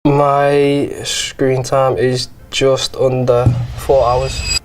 My screen time is just under 4 hours.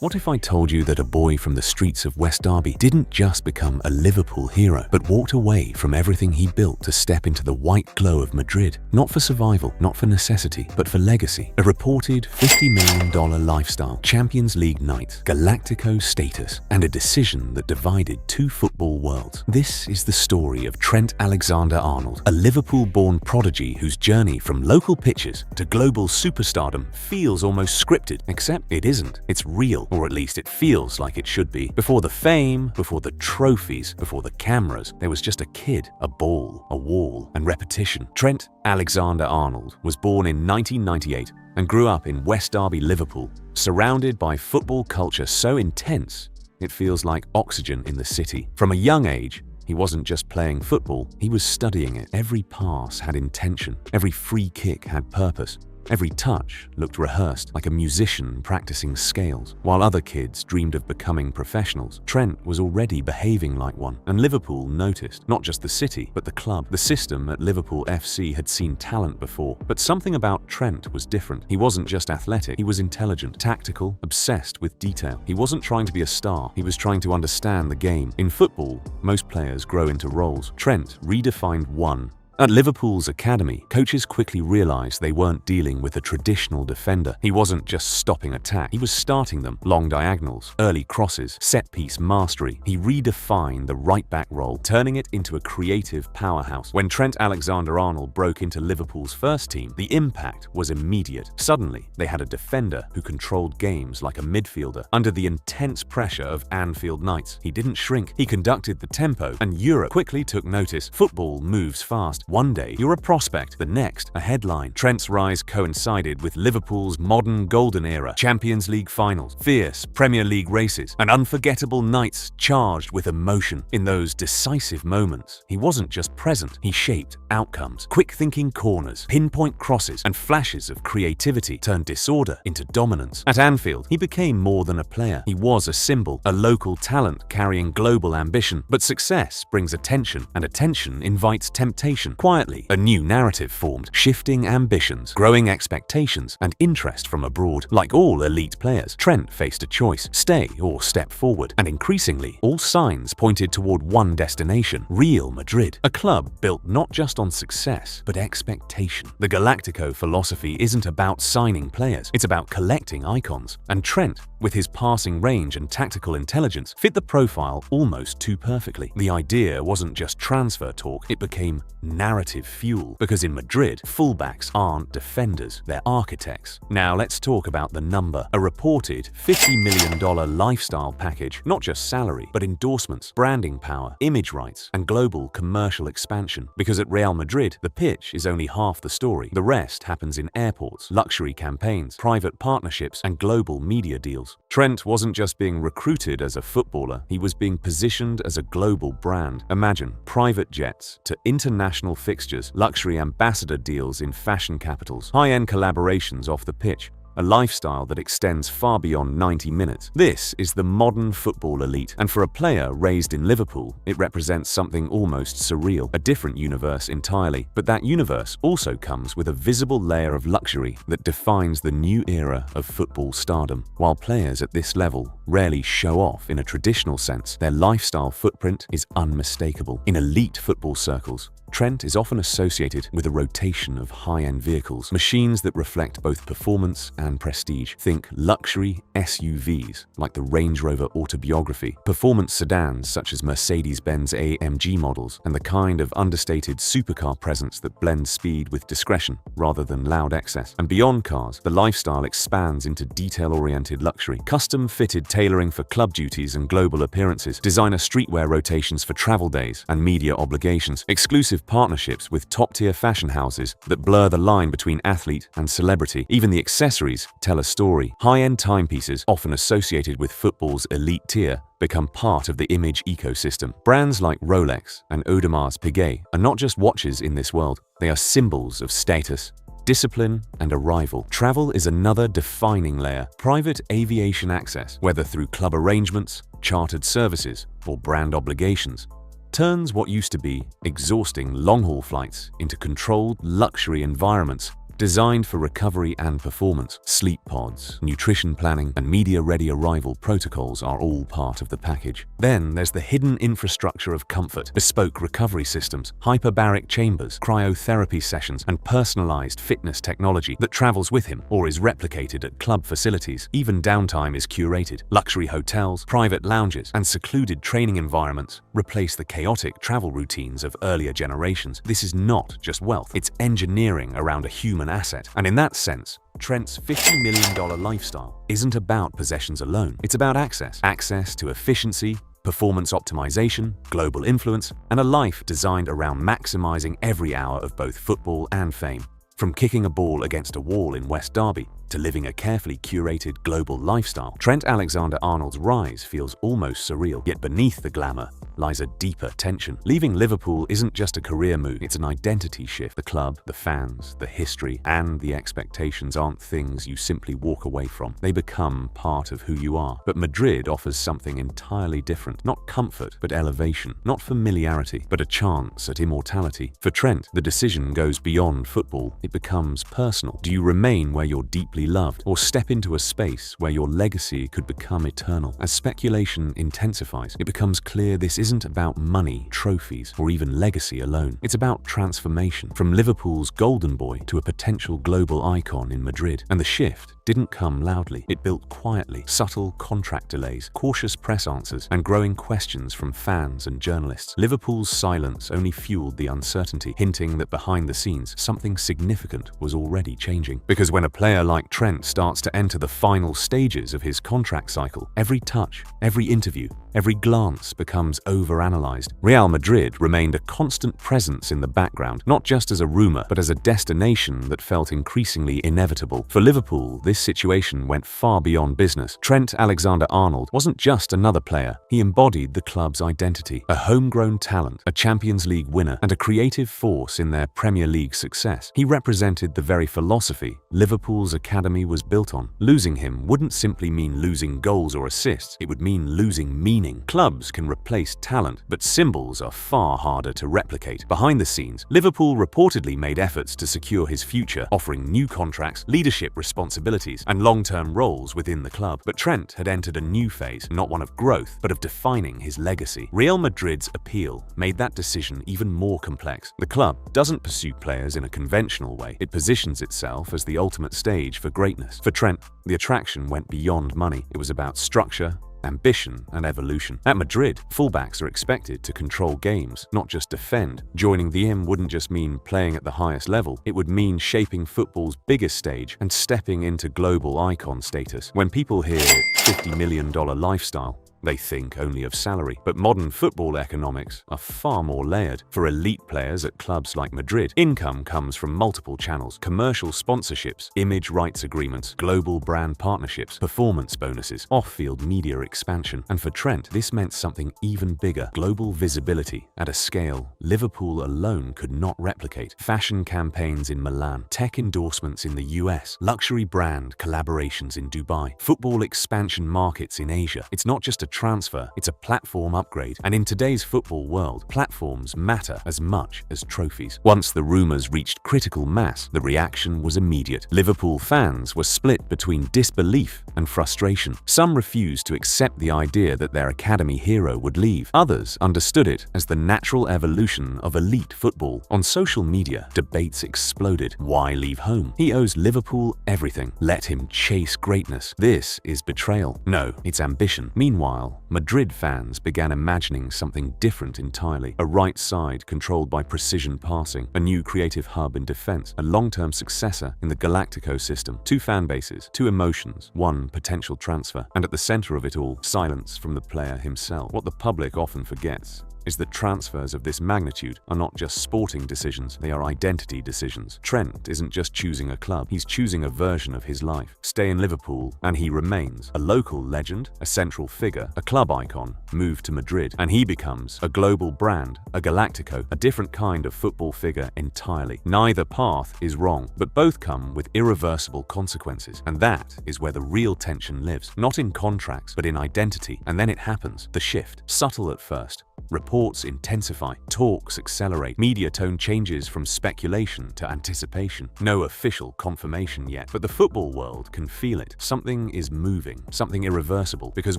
What if I told you that a boy from the streets of West Derby didn't just become a Liverpool hero, but walked away from everything he built to step into the white glow of Madrid? Not for survival, not for necessity, but for legacy. A reported $50 million lifestyle, Champions League nights, Galactico status, and a decision that divided two football worlds. This is the story of Trent Alexander-Arnold, a Liverpool-born prodigy whose journey from local pitches to global superstardom feels almost scripted, except it isn't. It's real. Or at least it feels like it should be. Before the fame, before the trophies, before the cameras, there was just a kid, a ball, a wall, and repetition. Trent Alexander-Arnold was born in 1998 and grew up in West Derby, Liverpool, surrounded by football culture so intense it feels like oxygen in the city. From a young age, he wasn't just playing football, he was studying it. Every pass had intention, every free kick had purpose. Every touch looked rehearsed, like a musician practicing scales. While other kids dreamed of becoming professionals, Trent was already behaving like one, and Liverpool noticed. Not just the city, but the club. The system at Liverpool FC had seen talent before, but something about Trent was different. He wasn't just athletic, he was intelligent, tactical, obsessed with detail. He wasn't trying to be a star, he was trying to understand the game. In football, most players grow into roles. Trent redefined one. At Liverpool's academy, coaches quickly realized they weren't dealing with a traditional defender. He wasn't just stopping attack, he was starting them. Long diagonals, early crosses, set-piece mastery. He redefined the right-back role, turning it into a creative powerhouse. When Trent Alexander-Arnold broke into Liverpool's first team, the impact was immediate. Suddenly, they had a defender who controlled games like a midfielder. Under the intense pressure of Anfield nights, he didn't shrink, he conducted the tempo, and Europe quickly took notice. Football moves fast. One day, you're a prospect, the next, a headline. Trent's rise coincided with Liverpool's modern golden era, Champions League finals, fierce Premier League races, and unforgettable nights charged with emotion. In those decisive moments, he wasn't just present, he shaped outcomes. Quick-thinking corners, pinpoint crosses, and flashes of creativity turned disorder into dominance. At Anfield, he became more than a player. He was a symbol, a local talent carrying global ambition. But success brings attention, and attention invites temptation. Quietly, a new narrative formed, shifting ambitions, growing expectations, and interest from abroad. Like all elite players, Trent faced a choice: stay or step forward. And increasingly, all signs pointed toward one destination: Real Madrid, a club built not just on success, but expectation. The Galactico philosophy isn't about signing players, it's about collecting icons. And Trent, with his passing range and tactical intelligence, fit the profile almost too perfectly. The idea wasn't just transfer talk, it became narrative fuel, because in Madrid, fullbacks aren't defenders, they're architects. Now let's talk about the number. A reported $50 million lifestyle package, not just salary, but endorsements, branding power, image rights, and global commercial expansion. Because at Real Madrid, the pitch is only half the story. The rest happens in airports, luxury campaigns, private partnerships, and global media deals. Trent wasn't just being recruited as a footballer, he was being positioned as a global brand. Imagine private jets to international fixtures, luxury ambassador deals in fashion capitals, high-end collaborations off the pitch, a lifestyle that extends far beyond 90 minutes. This is the modern football elite, and for a player raised in Liverpool, it represents something almost surreal, a different universe entirely. But that universe also comes with a visible layer of luxury that defines the new era of football stardom. While players at this level rarely show off in a traditional sense, their lifestyle footprint is unmistakable. In elite football circles, Trent is often associated with a rotation of high-end vehicles, machines that reflect both performance and prestige. Think luxury SUVs like the Range Rover Autobiography, performance sedans such as Mercedes-Benz AMG models, and the kind of understated supercar presence that blends speed with discretion rather than loud excess. And beyond cars, the lifestyle expands into detail-oriented luxury, custom-fitted tailoring for club duties and global appearances, designer streetwear rotations for travel days and media obligations, exclusive partnerships with top-tier fashion houses that blur the line between athlete and celebrity. Even the accessories tell a story. High-end timepieces, often associated with football's elite tier, become part of the image ecosystem. Brands like Rolex and Audemars Piguet are not just watches in this world, they are symbols of status, discipline, and arrival. Travel is another defining layer. Private aviation access, whether through club arrangements, chartered services, or brand obligations, turns what used to be exhausting long-haul flights into controlled luxury environments designed for recovery and performance. Sleep pods, nutrition planning, and media-ready arrival protocols are all part of the package. Then there's the hidden infrastructure of comfort, bespoke recovery systems, hyperbaric chambers, cryotherapy sessions, and personalized fitness technology that travels with him or is replicated at club facilities. Even downtime is curated. Luxury hotels, private lounges, and secluded training environments replace the chaotic travel routines of earlier generations. This is not just wealth, it's engineering around a human asset. And in that sense, Trent's $50 million lifestyle isn't about possessions alone. It's about access. Access to efficiency, performance optimization, global influence, and a life designed around maximizing every hour of both football and fame. From kicking a ball against a wall in West Derby to living a carefully curated global lifestyle, Trent Alexander-Arnold's rise feels almost surreal. Yet beneath the glamour lies a deeper tension. Leaving Liverpool isn't just a career move, it's an identity shift. The club, the fans, the history, and the expectations aren't things you simply walk away from. They become part of who you are. But Madrid offers something entirely different. Not comfort, but elevation. Not familiarity, but a chance at immortality. For Trent, the decision goes beyond football. It becomes personal. Do you remain where you're deeply loved, or step into a space where your legacy could become eternal? As speculation intensifies, it becomes clear this isn't about money, trophies, or even legacy alone. It's about transformation, from Liverpool's golden boy to a potential global icon in Madrid. And the shift didn't come loudly. It built quietly. Subtle contract delays, cautious press answers, and growing questions from fans and journalists. Liverpool's silence only fueled the uncertainty, hinting that behind the scenes, something significant was already changing. Because when a player like Trent starts to enter the final stages of his contract cycle, every touch, every interview, every glance becomes overanalyzed. Real Madrid remained a constant presence in the background, not just as a rumor, but as a destination that felt increasingly inevitable. For Liverpool, this situation went far beyond business. Trent Alexander-Arnold wasn't just another player. He embodied the club's identity, a homegrown talent, a Champions League winner, and a creative force in their Premier League success. He represented the very philosophy Liverpool's academy was built on. Losing him wouldn't simply mean losing goals or assists, it would mean losing meaning. Clubs can replace talent, but symbols are far harder to replicate. Behind the scenes, Liverpool reportedly made efforts to secure his future, offering new contracts, leadership responsibilities, and long-term roles within the club. But Trent had entered a new phase, not one of growth, but of defining his legacy. Real Madrid's appeal made that decision even more complex. The club doesn't pursue players in a conventional way. It positions itself as the ultimate stage for greatness. For Trent, the attraction went beyond money. It was about structure, ambition, and evolution. At Madrid, fullbacks are expected to control games, not just defend. Joining the M wouldn't just mean playing at the highest level, it would mean shaping football's biggest stage and stepping into global icon status. When people hear $50 million lifestyle, they think only of salary. But modern football economics are far more layered. For elite players at clubs like Madrid, income comes from multiple channels: commercial sponsorships, image rights agreements, global brand partnerships, performance bonuses, off-field media expansion. And for Trent, this meant something even bigger: global visibility at a scale Liverpool alone could not replicate. Fashion campaigns in Milan, tech endorsements in the US, luxury brand collaborations in Dubai, football expansion markets in Asia. It's not just a transfer, it's a platform upgrade. And in today's football world, platforms matter as much as trophies. Once the rumors reached critical mass, the reaction was immediate. Liverpool fans were split between disbelief and frustration. Some refused to accept the idea that their academy hero would leave. Others understood it as the natural evolution of elite football. On social media, debates exploded. Why leave home? He owes Liverpool everything. Let him chase greatness. This is betrayal. No, it's ambition. Meanwhile, Madrid fans began imagining something different entirely. A right side controlled by precision passing, a new creative hub in defense, a long-term successor in the Galactico system. Two fan bases, two emotions, one potential transfer. And at the center of it all, silence from the player himself. What the public often forgets is that transfers of this magnitude are not just sporting decisions, they are identity decisions. Trent isn't just choosing a club, he's choosing a version of his life. Stay in Liverpool, and he remains a local legend, a central figure, a club icon. Move to Madrid, and he becomes a global brand, a Galactico, a different kind of football figure entirely. Neither path is wrong, but both come with irreversible consequences. And that is where the real tension lives. Not in contracts, but in identity. And then it happens. The shift. Subtle at first, Reports intensify, talks accelerate, media tone changes from speculation to anticipation. No official confirmation yet, but the football world can feel it. Something is moving, something irreversible, because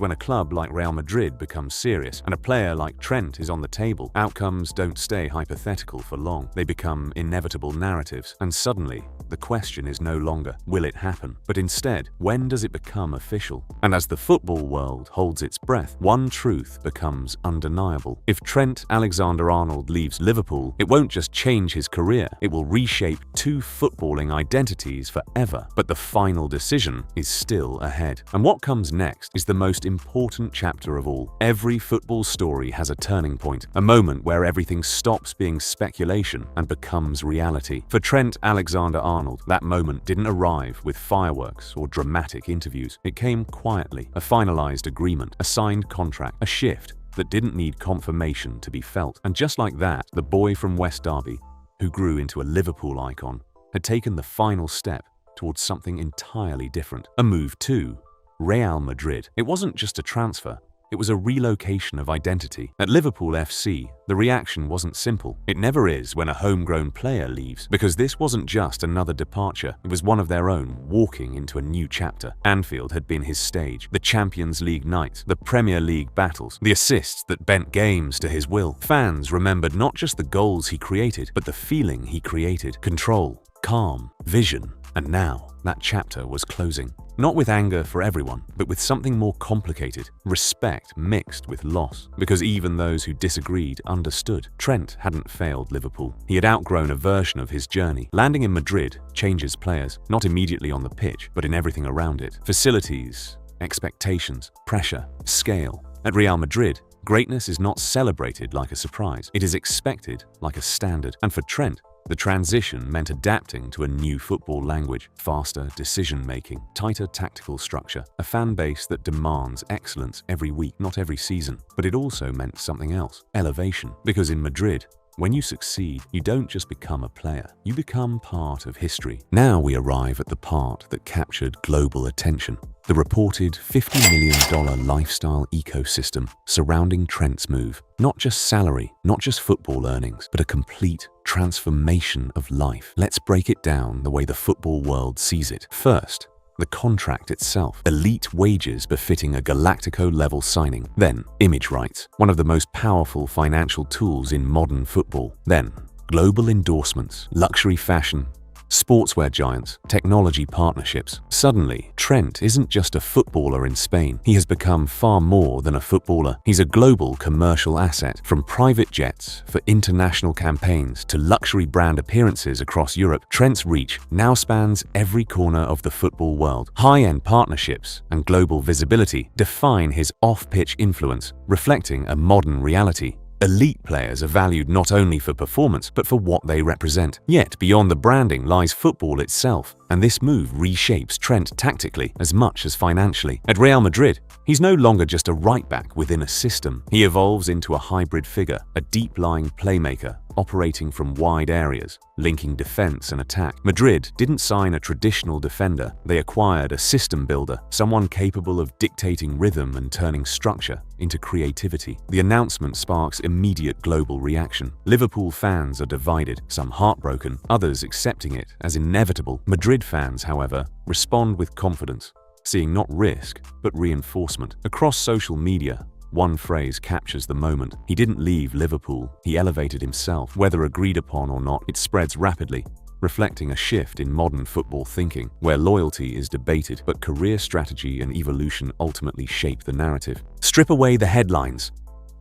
when a club like Real Madrid becomes serious and a player like Trent is on the table, outcomes don't stay hypothetical for long. They become inevitable narratives, and suddenly, the question is no longer, will it happen? But instead, when does it become official? And as the football world holds its breath, one truth becomes undeniable. If Trent Alexander-Arnold leaves Liverpool, it won't just change his career, it will reshape two footballing identities forever. But the final decision is still ahead. And what comes next is the most important chapter of all. Every football story has a turning point, a moment where everything stops being speculation and becomes reality. For Trent Alexander-Arnold, that moment didn't arrive with fireworks or dramatic interviews. It came quietly, a finalized agreement, a signed contract, a shift that didn't need confirmation to be felt. And just like that, the boy from West Derby, who grew into a Liverpool icon, had taken the final step towards something entirely different. A move to Real Madrid. It wasn't just a transfer. It was a relocation of identity. At Liverpool FC, the reaction wasn't simple. It never is when a homegrown player leaves, because this wasn't just another departure. It was one of their own, walking into a new chapter. Anfield had been his stage, the Champions League nights, the Premier League battles, the assists that bent games to his will. Fans remembered not just the goals he created, but the feeling he created. Control, calm, vision. And now, that chapter was closing. Not with anger for everyone, but with something more complicated, respect mixed with loss. Because even those who disagreed understood. Trent hadn't failed Liverpool. He had outgrown a version of his journey. Landing in Madrid changes players, not immediately on the pitch, but in everything around it. Facilities, expectations, pressure, scale. At Real Madrid, greatness is not celebrated like a surprise. It is expected like a standard. And for Trent, the transition meant adapting to a new football language, faster decision-making, tighter tactical structure, a fan base that demands excellence every week, not every season. But it also meant something else, elevation. Because in Madrid, when you succeed, you don't just become a player, you become part of history. Now we arrive at the part that captured global attention. The reported $50 million lifestyle ecosystem surrounding Trent's move. Not just salary, not just football earnings, but a complete transformation of life. Let's break it down the way the football world sees it. First, the contract itself. Elite wages befitting a Galactico-level signing. Then, image rights, one of the most powerful financial tools in modern football. Then, global endorsements, luxury fashion, sportswear giants, technology partnerships. Suddenly, Trent isn't just a footballer in Spain. He has become far more than a footballer. He's a global commercial asset, from private jets for international campaigns to luxury brand appearances across Europe. Trent's reach now spans every corner of the football world. High-end partnerships and global visibility define his off-pitch influence, reflecting a modern reality. Elite players are valued not only for performance, but for what they represent. Yet, beyond the branding lies football itself, and this move reshapes Trent tactically as much as financially. At Real Madrid, he's no longer just a right-back within a system. He evolves into a hybrid figure, a deep-lying playmaker, operating from wide areas, linking defense and attack. Madrid didn't sign a traditional defender. They acquired a system builder, someone capable of dictating rhythm and turning structure into creativity. The announcement sparks immediate global reaction. Liverpool fans are divided, some heartbroken, others accepting it as inevitable. Madrid fans, however, respond with confidence, seeing not risk, but reinforcement. Across social media, one phrase captures the moment. He didn't leave Liverpool, he elevated himself. Whether agreed upon or not, it spreads rapidly, reflecting a shift in modern football thinking, where loyalty is debated, but career strategy and evolution ultimately shape the narrative. Strip away the headlines.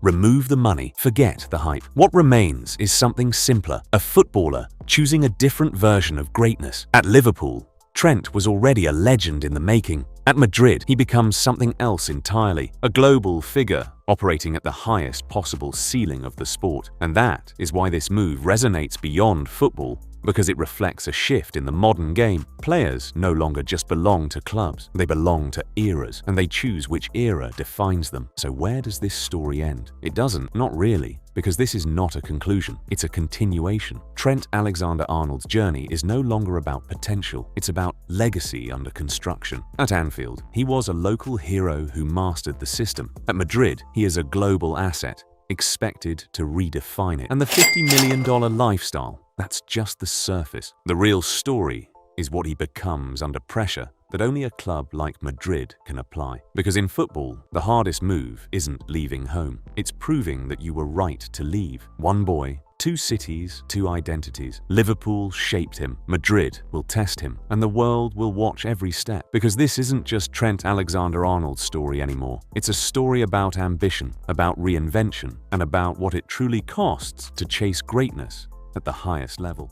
Remove the money, forget the hype. What remains is something simpler, a footballer choosing a different version of greatness. At Liverpool, Trent was already a legend in the making. At Madrid, he becomes something else entirely, a global figure operating at the highest possible ceiling of the sport. And that is why this move resonates beyond football, because it reflects a shift in the modern game. Players no longer just belong to clubs, they belong to eras, and they choose which era defines them. So where does this story end? It doesn't, not really, because this is not a conclusion, it's a continuation. Trent Alexander-Arnold's journey is no longer about potential, it's about legacy under construction. At Anfield, he was a local hero who mastered the system. At Madrid, he is a global asset, expected to redefine it. And the $50 million lifestyle, that's just the surface. The real story is what he becomes under pressure that only a club like Madrid can apply. Because in football, the hardest move isn't leaving home. It's proving that you were right to leave. One boy, two cities, two identities. Liverpool shaped him. Madrid will test him. And the world will watch every step. Because this isn't just Trent Alexander-Arnold's story anymore. It's a story about ambition, about reinvention, and about what it truly costs to chase greatness at the highest level.